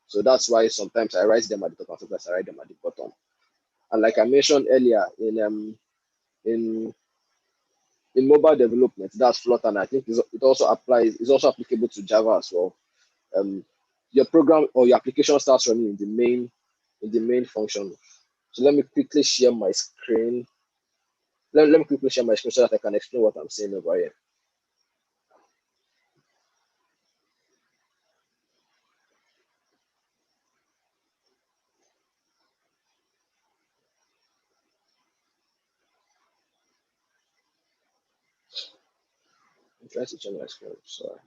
So that's why sometimes I write them at the top and sometimes I write them at the bottom. And like I mentioned earlier, in in mobile development, that's Flutter, and I think it also applies. It's also applicable to Java as well. Um, your program or your application starts running in the main function. So let me quickly share my screen. Let me quickly share my screen so that I can explain what I'm saying over here. I'm trying to share my screen. Sorry.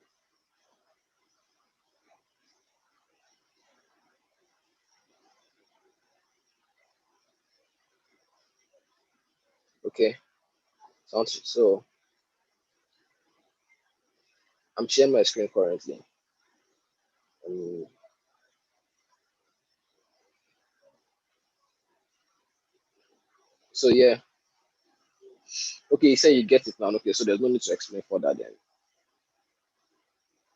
Okay. So I'm sharing my screen currently. Um, so yeah, okay, you say you get it now. Okay, so there's no need to explain further then.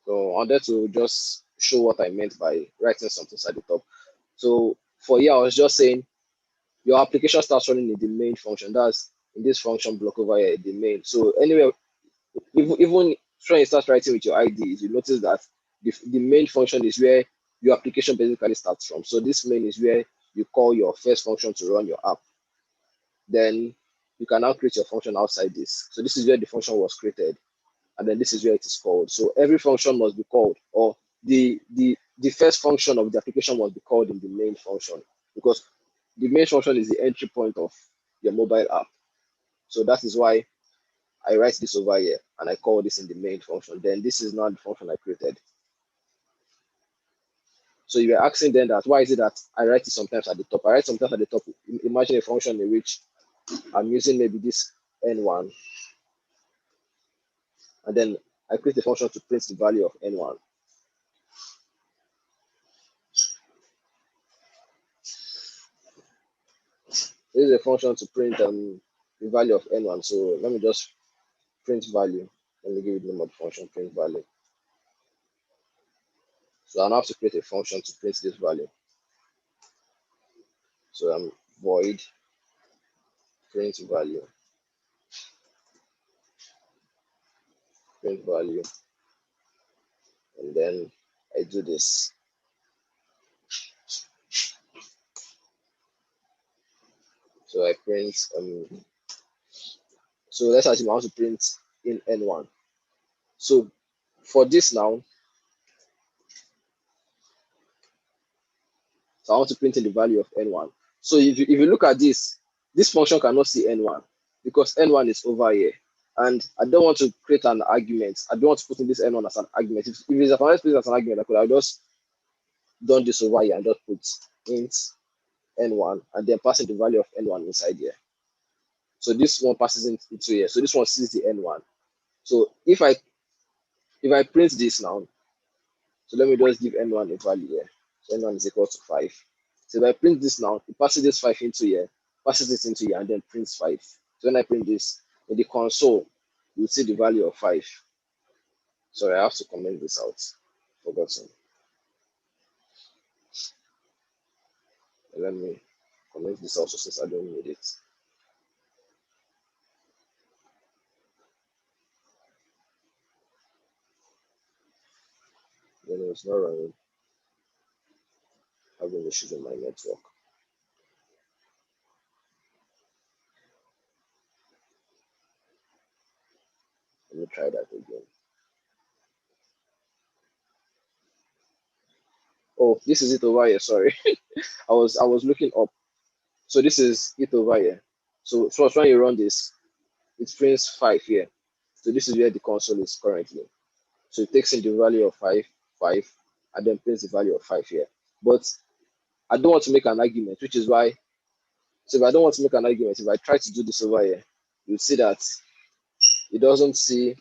So I wanted to just show what I meant by writing something at the top. So for here, I was just saying your application starts running in the main function. That's in this function block over here, the main. So anyway, even when you start writing with your IDs, you notice that the main function is where your application basically starts from. So this main is where you call your first function to run your app. Then you can now create your function outside this. So this is where the function was created, and then this is where it is called. So every function must be called, or the first function of the application must be called in the main function because the main function is the entry point of your mobile app. So that is why I write this over here and I call this in the main function. Then this is not the function I created. So you are asking then that why is it that I write it sometimes at the top? I write sometimes at the top. Imagine a function in which I'm using maybe this n1, and then I create a function to print the value of n1. This is a function to print the value of n1. So let me just print value. Let me give it the name of the function, print value. So I now have to create a function to print this value. So I'm void print value, print value, and then I do this. So I print so let's assume I want to print in n1. So for this now, so I want to print in the value of n1. So if you look at this function cannot see n1 because n1 is over here. And I don't want to create an argument. I don't want to put in this n1 as an argument. If it's a finite place as an argument, I could have just done this over here and just put int n1 and then passing the value of n1 inside here. So this one passes into here. So this one sees the n1. So if I print this now, so let me just give n1 a value here. So n1 is equal to 5. So if I print this now, it passes this 5 into here, passes it into here, and then prints 5. So when I print this, in the console, you'll see the value of 5. Sorry, I have to comment this out. Forgotten. Let me comment this also since I don't need it. Then it's not running. Having issues with my network. Let me try that again. Oh, this is it over here. Sorry, I was looking up. So this is it over here. So when you run this, it prints 5 here. So this is where the console is currently. So it takes in the value of 5, and then prints the value of 5 here. But I don't want to make an argument, which is why. So if I don't want to make an argument, if I try to do this over here, you'll see that it doesn't see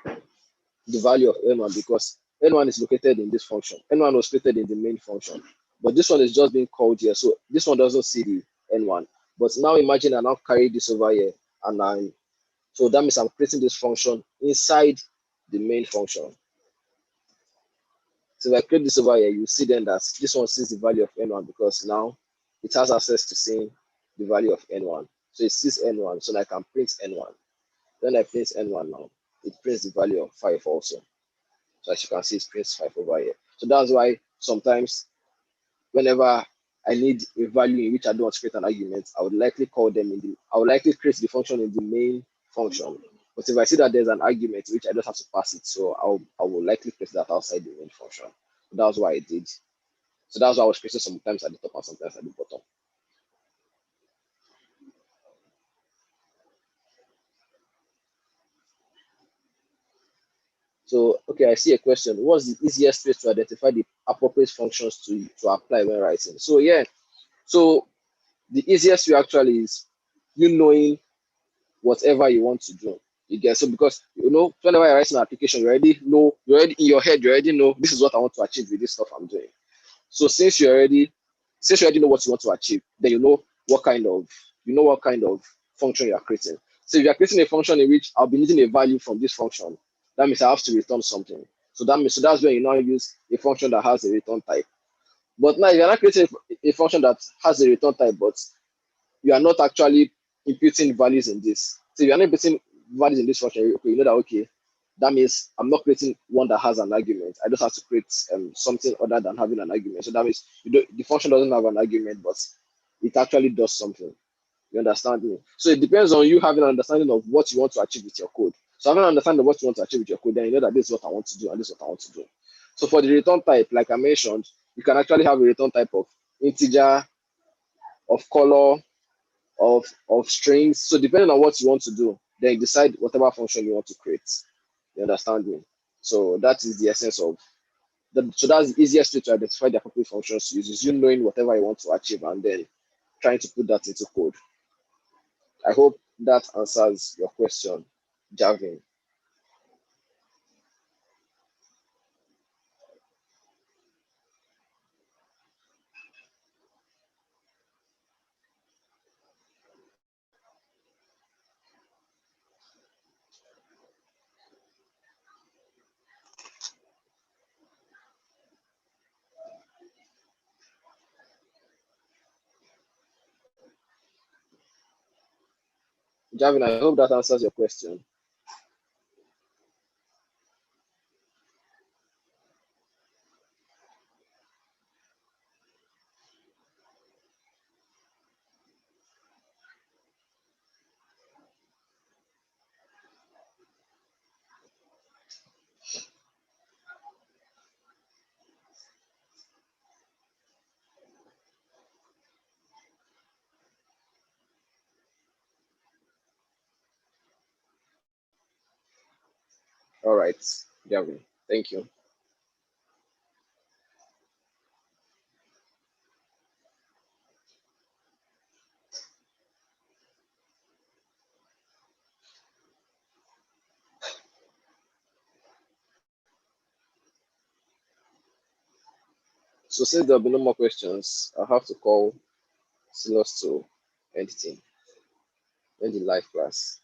the value of n1 because n1 is located in this function. N1 was created in the main function, but this one is just being called here. So this one doesn't see the n1. But now imagine I now carry this over here, and so that means I'm creating this function inside the main function. So if I create this over here, you see then that this one sees the value of n1 because now it has access to seeing the value of n1. So it sees n1, so I can print n1. Then I print n1 now. It prints the value of 5 also. So as you can see, it prints 5 over here. So that's why sometimes whenever I need a value in which I don't want to create an argument, I would likely create the function in the main function. But if I see that there's an argument which I just have to pass it, so I will likely create that outside the main function. So that's why I did. So that's why I was creating sometimes at the top and sometimes at the bottom. So, okay, I see a question. What's the easiest way to identify the appropriate functions to apply when writing? So, yeah, so the easiest way actually is you knowing whatever you want to do. You get so because whenever you're writing an application, you already in your head, you already know this is what I want to achieve with this stuff I'm doing. So since you already know what you want to achieve, then you know what kind of function you are creating. So if you are creating a function in which I'll be needing a value from this function, that means I have to return something. So that's when you now use a function that has a return type. But now if you're not creating a function that has a return type, but you are not actually imputing values in this. So if you're not imputing values in this function, okay, you know that okay, that means I'm not creating one that has an argument. I just have to create something other than having an argument. So that means the function doesn't have an argument, but it actually does something. You understand me? So it depends on you having an understanding of what you want to achieve with your code. So having an understanding of what you want to achieve with your code, then you know that this is what I want to do and this is what I want to do. So for the return type, like I mentioned, you can actually have a return type of integer, of color, of strings. So depending on what you want to do, then you decide whatever function you want to create. You understand me? So that is the essence of that. So that's the easiest way to identify the appropriate functions to use is you knowing whatever you want to achieve and then trying to put that into code. I hope that answers your question, Javin. Javin, I hope that answers your question. All right, Javin. Thank you. So since there'll be no more questions, I'll have to call Silos to end the live class.